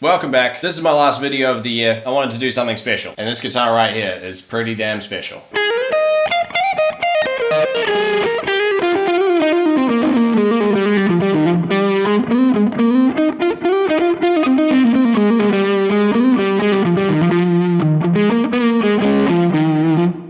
Welcome back. This is my last video of the year. I wanted to do something special, and this guitar right here is pretty damn special.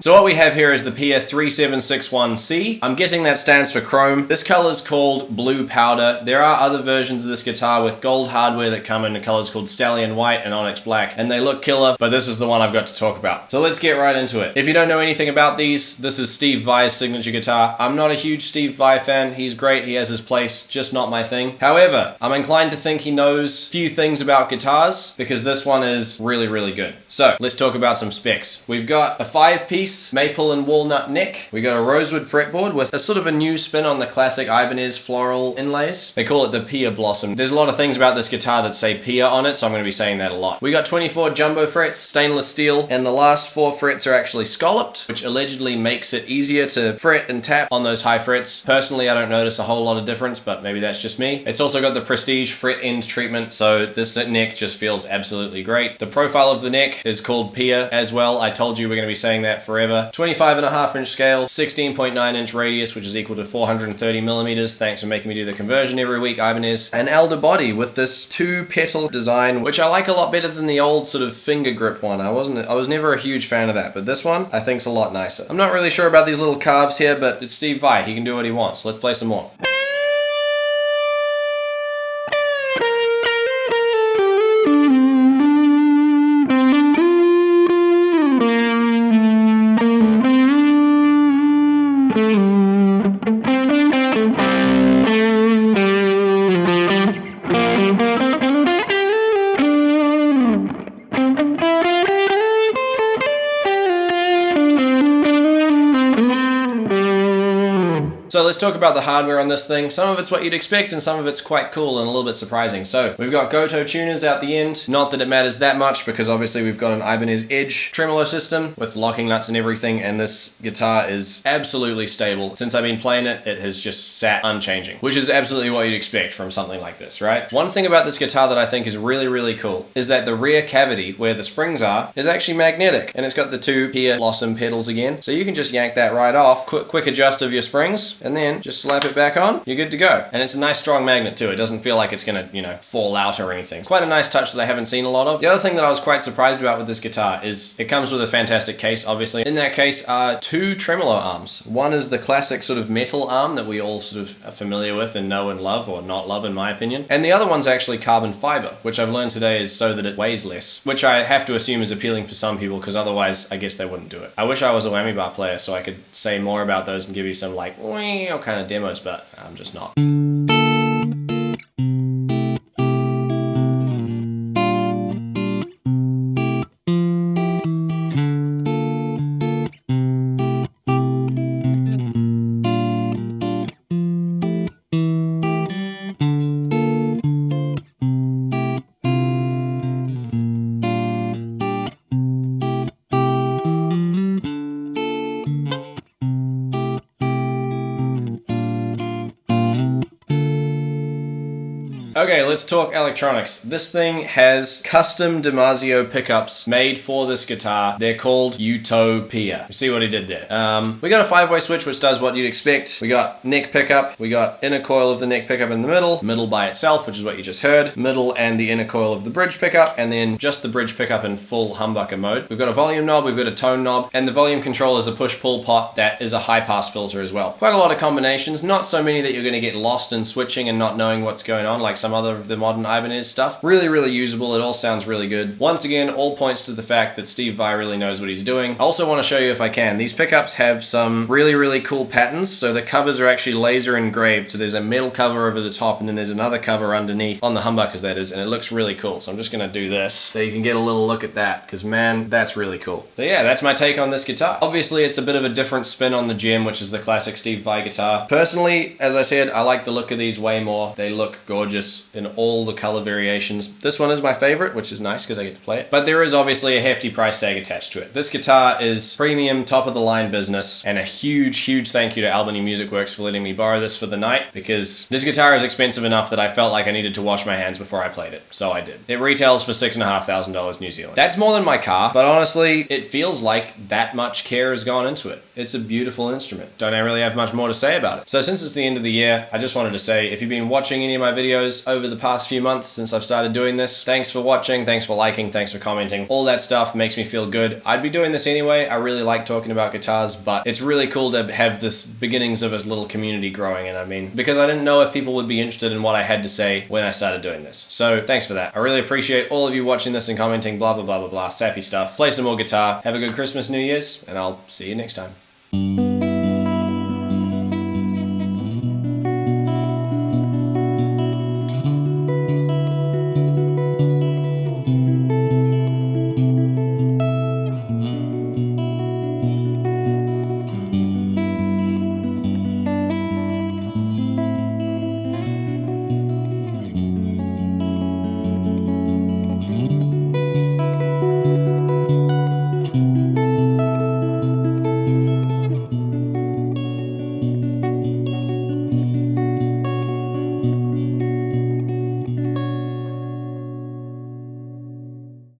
So what we have here is the Pia 3761C. I'm guessing that stands for chrome. This color is called Blue Powder. There are other versions of this guitar with gold hardware that come in the colors called Stallion White and Onyx Black, and they look killer, but this is the one I've got to talk about. So let's get right into it. If you don't know anything about these, this is Steve Vai's signature guitar. I'm not a huge Steve Vai fan. He's great, he has his place, just not my thing. However, I'm inclined to think he knows few things about guitars because this one is really, really good. So let's talk about some specs. We've got a 5-piece maple and walnut neck. We got a rosewood fretboard with a sort of a new spin on the classic Ibanez floral inlays. They call it the Pia Blossom. There's a lot of things about this guitar that say Pia on it, so I'm going to be saying that a lot. We got 24 jumbo frets, stainless steel, and the last 4 frets are actually scalloped, which allegedly makes it easier to fret and tap on those high frets. Personally, I don't notice a whole lot of difference, but maybe that's just me. It's also got the Prestige fret end treatment, so this neck just feels absolutely great. The profile of the neck is called Pia as well. I told you we're going to be saying that forever. 25.5-inch scale, 16.9-inch radius, which is equal to 430 millimeters. Thanks for making me do the conversion every week, Ibanez. An Elder body with this 2-petal design, which I like a lot better than the old sort of finger grip one. I was never a huge fan of that, but this one I think's a lot nicer. I'm not really sure about these little calves here, but it's Steve Vai. He can do what he wants. Let's play some more. So let's talk about the hardware on this thing. Some of it's what you'd expect and some of it's quite cool and a little bit surprising. So we've got Gotoh tuners out the end. Not that it matters that much because obviously we've got an Ibanez Edge tremolo system with locking nuts and everything, and this guitar is absolutely stable. Since I've been playing it, it has just sat unchanging, which is absolutely what you'd expect from something like this, right? One thing about this guitar that I think is really, really cool is that the rear cavity where the springs are is actually magnetic, and it's got the 2 Pia Blossom pedals again. So you can just yank that right off, quick adjust of your springs, and then just slap it back on, you're good to go. And it's a nice strong magnet too. It doesn't feel like it's gonna, fall out or anything. It's quite a nice touch that I haven't seen a lot of. The other thing that I was quite surprised about with this guitar is it comes with a fantastic case, obviously. In that case are 2 tremolo arms. One is the classic sort of metal arm that we all sort of are familiar with and know and love, or not love in my opinion. And the other one's actually carbon fiber, which I've learned today is so that it weighs less, which I have to assume is appealing for some people because otherwise I guess they wouldn't do it. I wish I was a whammy bar player so I could say more about those and give you some like kind of demos, but I'm just not. Okay, let's talk electronics. This thing has custom DiMarzio pickups made for this guitar. They're called Utopia. You see what he did there. We got a 5-way switch, which does what you'd expect. We got neck pickup. We got inner coil of the neck pickup in the middle by itself, which is what you just heard, middle and the inner coil of the bridge pickup, and then just the bridge pickup in full humbucker mode. We've got a volume knob, we've got a tone knob, and the volume control is a push-pull pot that is a high-pass filter as well. Quite a lot of combinations, not so many that you're going to get lost in switching and not knowing what's going on, like some other of the modern Ibanez stuff. Really, really usable. It all sounds really good. Once again, all points to the fact that Steve Vai really knows what he's doing. I also want to show you, if I can, these pickups have some really, really cool patterns. So the covers are actually laser engraved. So there's a metal cover over the top and then there's another cover underneath, on the humbuckers that is, and it looks really cool. So I'm just going to do this so you can get a little look at that, because man, that's really cool. So yeah, that's my take on this guitar. Obviously, it's a bit of a different spin on the Gem, which is the classic Steve Vai guitar. Personally, as I said, I like the look of these way more. They look gorgeous. in all the color variations. This one is my favorite, which is nice because I get to play it. But there is obviously a hefty price tag attached to it. This guitar is premium, top of the line business, and a huge thank you to Albany Music Works for letting me borrow this for the night, because this guitar is expensive enough that I felt like I needed to wash my hands before I played it. So I did. It retails for $6,500 New Zealand. That's more than my car, but honestly, it feels like that much care has gone into it. It's a beautiful instrument. Don't I really have much more to say about it. So since it's the end of the year, I just wanted to say, if you've been watching any of my videos over the past few months since I've started doing this, thanks for watching, thanks for liking, thanks for commenting. All that stuff makes me feel good. I'd be doing this anyway. I really like talking about guitars, but it's really cool to have this beginnings of a little community growing. And I mean, because I didn't know if people would be interested in what I had to say when I started doing this. So thanks for that. I really appreciate all of you watching this and commenting, blah, blah, blah, blah, blah, sappy stuff. Play some more guitar. Have a good Christmas, New Year's, and I'll see you next time.